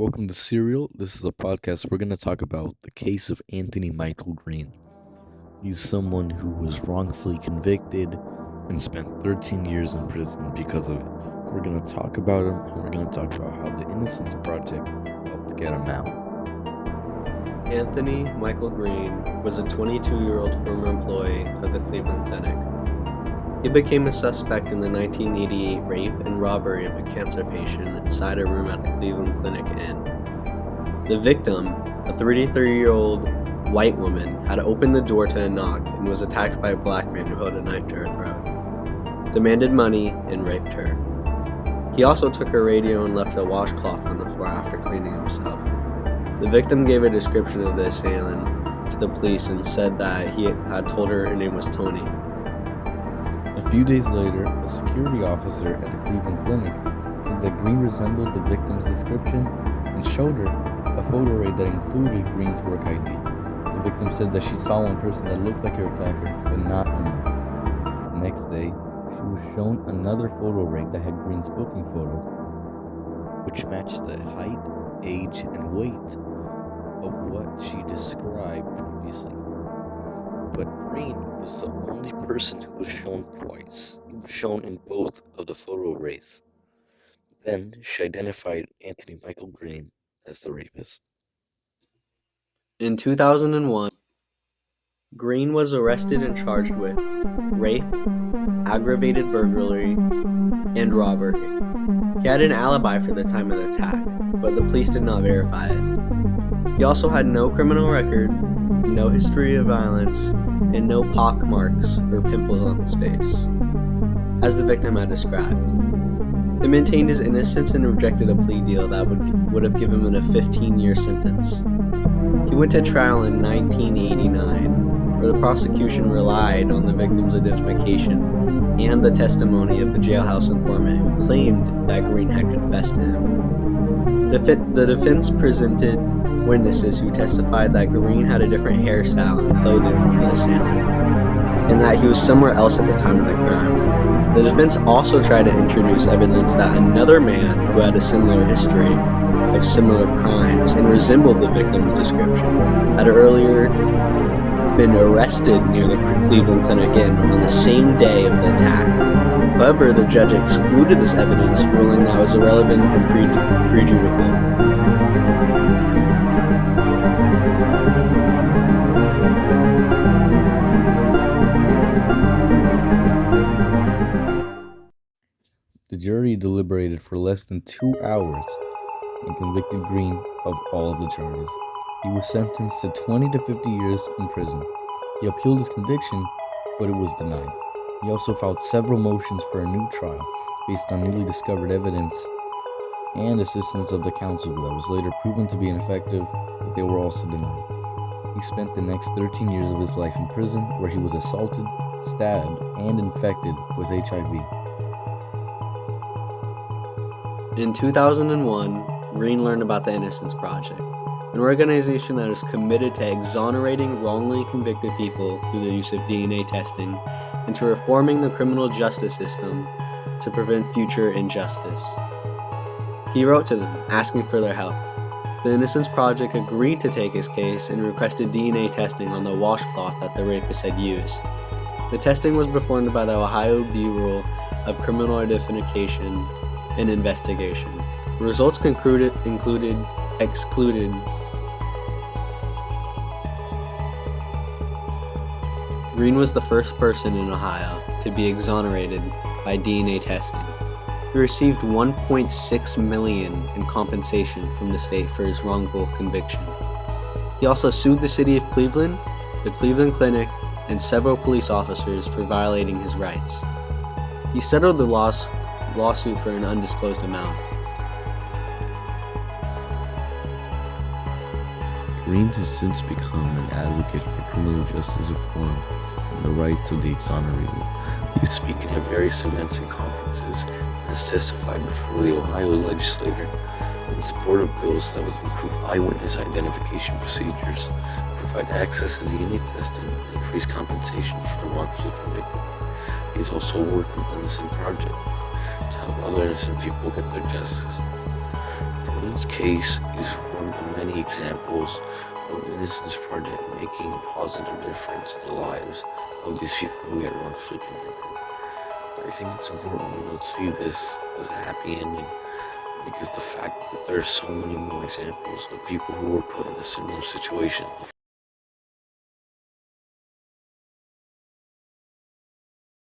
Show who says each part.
Speaker 1: Welcome to Serial. This is a podcast. We're going to talk about the case of Anthony Michael Green. He's someone who was wrongfully convicted and spent 13 years in prison because of it. We're going to talk about him, and we're going to talk about how the Innocence Project helped get him out.
Speaker 2: Anthony Michael Green was a 22-year-old former employee of the Cleveland Clinic. He became a suspect in the 1988 rape and robbery of a cancer patient inside a room at the Cleveland Clinic Inn. The victim, a 33-year-old white woman, had opened the door to a knock and was attacked by a black man who held a knife to her throat, demanded money, and raped her. He also took her radio and left a washcloth on the floor after cleaning himself. The victim gave a description of the assailant to the police and said that he had told her name was Tony.
Speaker 1: A few days later, a security officer at the Cleveland Clinic said that Green resembled the victim's description and showed her a photo array that included Green's work ID. The victim said that she saw one person that looked like her attacker, but not enough. The next day, she was shown another photo array that had Green's booking photo, which matched the height, age, and weight of what she described previously. But Green was the only person who was shown twice. He was shown in both of the photo arrays. Then she identified Anthony Michael Green as the rapist.
Speaker 2: In 2001, Green was arrested and charged with rape, aggravated burglary, and robbery. He had an alibi for the time of the attack, but the police did not verify it. He also had no criminal record, no history of violence, and no pock marks or pimples on his face, as the victim had described. He maintained his innocence and rejected a plea deal that would have given him a 15-year sentence. He went to trial in 1989, where the prosecution relied on the victim's identification and the testimony of the jailhouse informant who claimed that Green had confessed to him. The defense presented witnesses who testified that Green had a different hairstyle and clothing than the assailant, and that he was somewhere else at the time of the crime. The defense also tried to introduce evidence that another man who had a similar history of similar crimes and resembled the victim's description had earlier been arrested near the Cleveland Clinic Inn on the same day of the attack. However, the judge excluded this evidence, ruling that it was irrelevant and prejudicial.
Speaker 1: The jury deliberated for less than 2 hours and convicted Green of all of the charges. He was sentenced to 20 to 50 years in prison. He appealed his conviction, but it was denied. He also filed several motions for a new trial based on newly discovered evidence and assistance of the counsel that was later proven to be ineffective, but they were also denied. He spent the next 13 years of his life in prison, where he was assaulted, stabbed, and infected with HIV.
Speaker 2: In 2001, Green learned about the Innocence Project, an organization that is committed to exonerating wrongly convicted people through the use of DNA testing and to reforming the criminal justice system to prevent future injustice. He wrote to them, asking for their help. The Innocence Project agreed to take his case and requested DNA testing on the washcloth that the rapist had used. The testing was performed by the Ohio Bureau of Criminal Identification and Investigation. The results excluded Green was the first person in Ohio to be exonerated by DNA testing. He received $1.6 million in compensation from the state for his wrongful conviction. He also sued the city of Cleveland, the Cleveland Clinic, and several police officers for violating his rights. He settled the lawsuit for an undisclosed amount.
Speaker 1: Green has since become an advocate for criminal justice reform and the rights of the exonerated. He's speaking at various events and conferences and has testified before the Ohio legislature in support of bills that would improve eyewitness identification procedures, provide access to DNA testing, and increase compensation for the wrongfully convicted. He's also working on the Innocence Project to help other innocent people get their justice. For
Speaker 3: Micheal's case is one of the many examples of Innocence Project making a positive difference in the lives of these people who get run flipping victim. I think it's important we don't see this as a happy ending, because the fact that there are so many more examples of people who were put in a similar situation